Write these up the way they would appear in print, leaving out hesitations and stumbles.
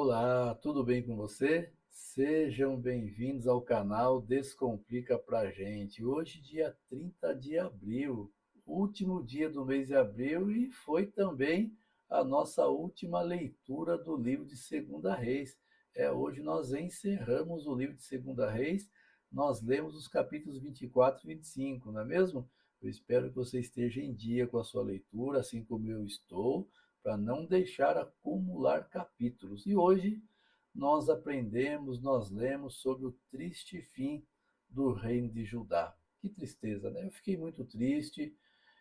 Olá, tudo bem com você? Sejam bem-vindos ao canal Descomplica Pra Gente. Hoje, dia 30 de abril, último dia do mês de abril e foi também a nossa última leitura do livro de Segunda Reis. Hoje nós encerramos o livro de Segunda Reis, nós lemos os capítulos 24 e 25, não é mesmo? Eu espero que você esteja em dia com a sua leitura, assim como eu estou, para não deixar acumular capítulos. E hoje nós lemos sobre o triste fim do reino de Judá. Que tristeza, né? Eu fiquei muito triste,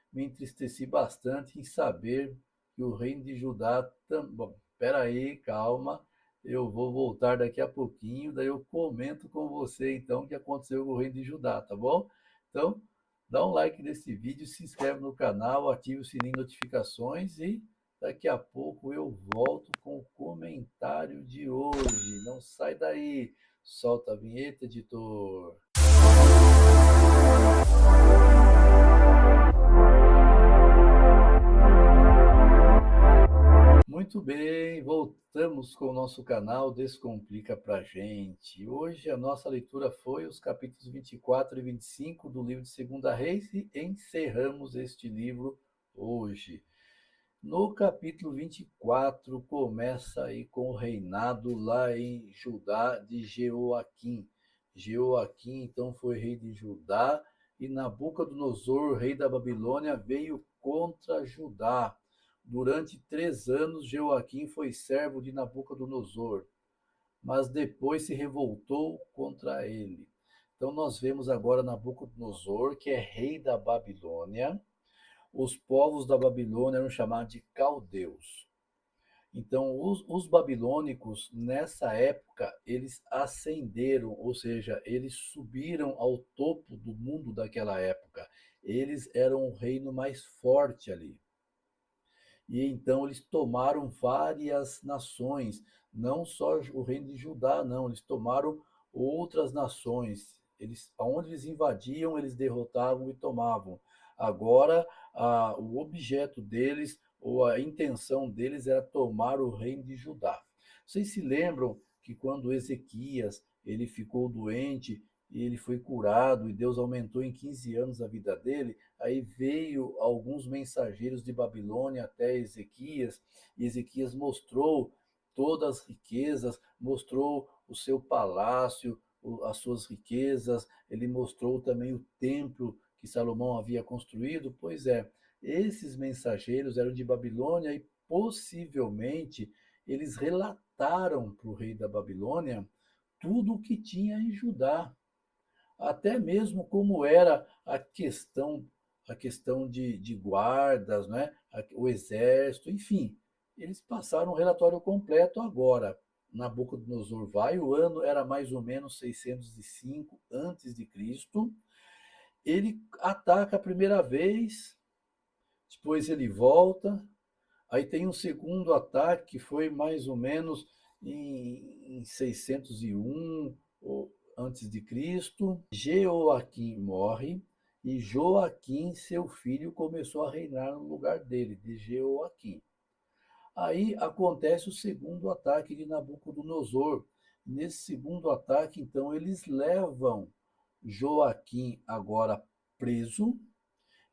me entristeci bastante em saber que o reino de Judá Bom, peraí, calma, eu vou voltar daqui a pouquinho, daí eu comento com você então o que aconteceu com o reino de Judá, tá bom? Então, dá um like nesse vídeo, se inscreve no canal, ative o sininho de notificações e daqui a pouco eu volto com o comentário de hoje. Não sai daí, solta a vinheta, editor. Muito bem, voltamos com o nosso canal Descomplica Pra Gente. Hoje a nossa leitura foi os capítulos 24 e 25 do livro de Segunda Reis e encerramos este livro hoje. No capítulo 24 começa aí com o reinado lá em Judá de Jeoaquim. Jeoaquim então foi rei de Judá e Nabucodonosor, rei da Babilônia, veio contra Judá. Durante 3 anos, Jeoaquim foi servo de Nabucodonosor, mas depois se revoltou contra ele. Então nós vemos agora Nabucodonosor, que é rei da Babilônia. Os povos da Babilônia eram chamados de caldeus. Então, os babilônicos, nessa época, eles ascenderam, ou seja, eles subiram ao topo do mundo daquela época. Eles eram o reino mais forte ali. E então eles tomaram várias nações, não só o reino de Judá, não, eles tomaram outras nações. Aonde eles invadiam, eles derrotavam e tomavam. Agora, o objeto deles, ou a intenção deles, era tomar o reino de Judá. Vocês se lembram que quando Ezequias ele ficou doente e ele foi curado e Deus aumentou em 15 anos a vida dele, aí veio alguns mensageiros de Babilônia até Ezequias, e Ezequias mostrou todas as riquezas, mostrou o seu palácio, as suas riquezas, ele mostrou também o templo que Salomão havia construído. Pois é, esses mensageiros eram de Babilônia e possivelmente eles relataram para o rei da Babilônia tudo o que tinha em Judá, até mesmo como era a questão de guardas, né? O exército, enfim. Eles passaram um relatório completo agora. Nabucodonosor vai, o ano era mais ou menos 605 antes de Cristo. Ele ataca a primeira vez, depois ele volta, aí tem um segundo ataque que foi mais ou menos em 601 antes de Cristo. Jeoaquim morre e Joaquim, seu filho, começou a reinar no lugar dele, de Jeoaquim. Aí acontece o segundo ataque de Nabucodonosor. Nesse segundo ataque, então, eles levam Joaquim agora preso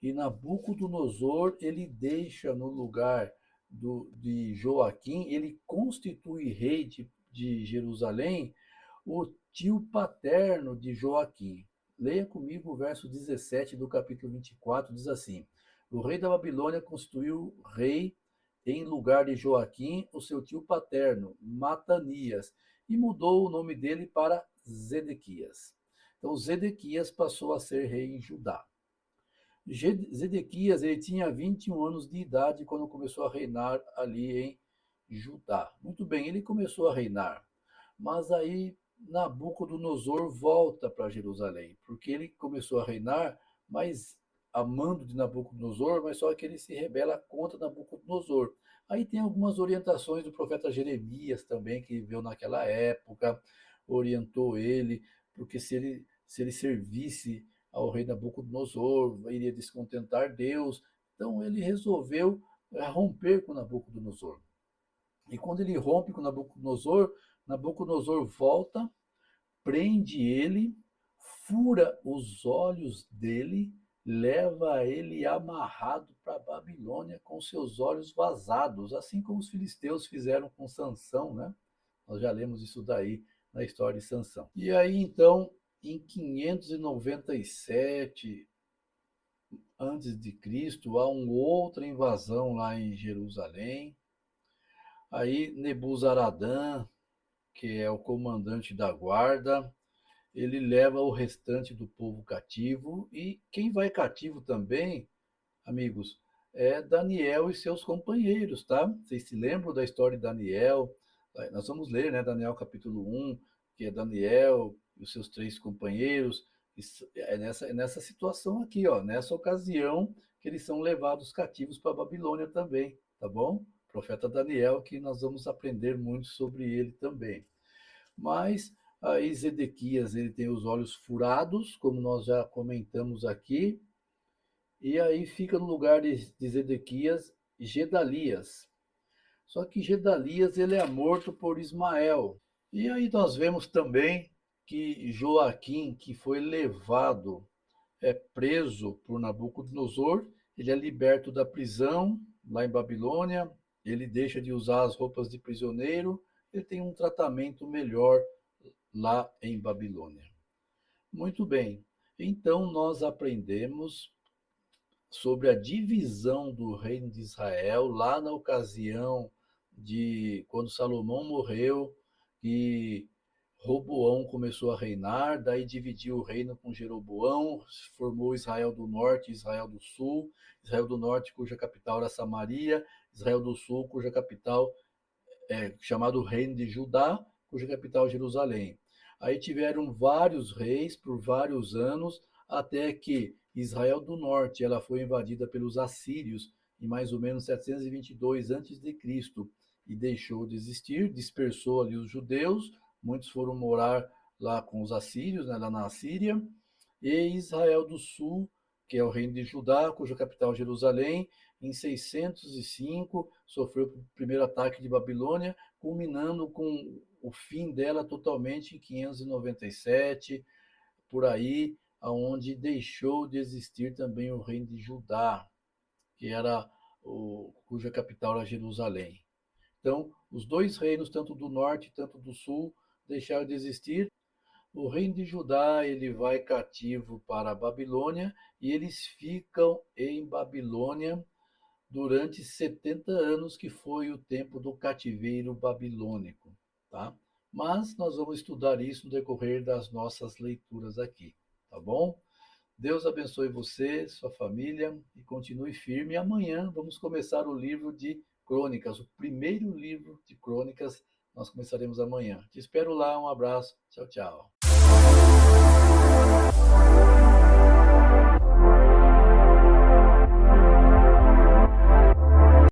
e Nabucodonosor ele deixa no lugar de Joaquim, ele constitui rei de Jerusalém, o tio paterno de Joaquim. Leia comigo o verso 17 do capítulo 24, diz assim: O rei da Babilônia constituiu rei em lugar de Joaquim, o seu tio paterno, Matanias, e mudou o nome dele para Zedequias. Então, Zedequias passou a ser rei em Judá. Zedequias ele tinha 21 anos de idade quando começou a reinar ali em Judá. Muito bem, ele começou a reinar, mas aí Nabucodonosor volta para Jerusalém, porque ele começou a reinar, mas amando de Nabucodonosor, mas só que ele se rebela contra Nabucodonosor. Aí tem algumas orientações do profeta Jeremias também, que viveu naquela época, orientou ele, porque se ele servisse ao rei Nabucodonosor, iria descontentar Deus. Então ele resolveu romper com Nabucodonosor. E quando ele rompe com Nabucodonosor, Nabucodonosor volta, prende ele, fura os olhos dele, leva ele amarrado para a Babilônia com seus olhos vazados, assim como os filisteus fizeram com Sansão, né? Nós já lemos isso daí na história de Sansão. E aí então, em 597 antes de Cristo, há uma outra invasão lá em Jerusalém. Aí Nebuzaradã, que é o comandante da guarda, ele leva o restante do povo cativo, e quem vai cativo também, amigos, é Daniel e seus companheiros, tá? Vocês se lembram da história de Daniel? Nós vamos ler, né, Daniel capítulo 1, que é Daniel e os seus 3 companheiros. É nessa situação aqui, ó, nessa ocasião que eles são levados cativos para a Babilônia também, tá bom? Profeta Daniel, que nós vamos aprender muito sobre ele também. Mas aí Zedequias, ele tem os olhos furados, como nós já comentamos aqui, e aí fica no lugar de Zedequias Gedalias. Só que Gedalias ele é morto por Ismael. E aí nós vemos também que Joaquim, que foi levado, preso por Nabucodonosor, ele é liberto da prisão lá em Babilônia, ele deixa de usar as roupas de prisioneiro, ele tem um tratamento melhor lá em Babilônia. Muito bem, então nós aprendemos sobre a divisão do reino de Israel lá na ocasião de quando Salomão morreu e Roboão começou a reinar, daí dividiu o reino com Jeroboão, formou Israel do Norte e Israel do Sul, Israel do Norte cuja capital era Samaria, Israel do Sul cuja capital chamado Reino de Judá, cuja capital é Jerusalém. Aí tiveram vários reis por vários anos, até que Israel do Norte ela foi invadida pelos assírios em mais ou menos 722 a.C. e deixou de existir, dispersou ali os judeus, muitos foram morar lá com os assírios, né, lá na Assíria, e Israel do Sul, que é o reino de Judá, cuja capital é Jerusalém, em 605 sofreu o primeiro ataque de Babilônia, culminando com o fim dela totalmente em 597, por aí, aonde deixou de existir também o reino de Judá, que era cuja capital era Jerusalém. Então, os dois reinos, tanto do norte quanto do sul, deixaram de existir. O reino de Judá ele vai cativo para a Babilônia e eles ficam em Babilônia durante 70 anos, que foi o tempo do cativeiro babilônico, tá? Mas nós vamos estudar isso no decorrer das nossas leituras aqui, tá bom? Deus abençoe você, sua família e continue firme. Amanhã vamos começar o livro de Crônicas, o primeiro livro de Crônicas. Nós começaremos amanhã. Te espero lá. Um abraço. Tchau, tchau.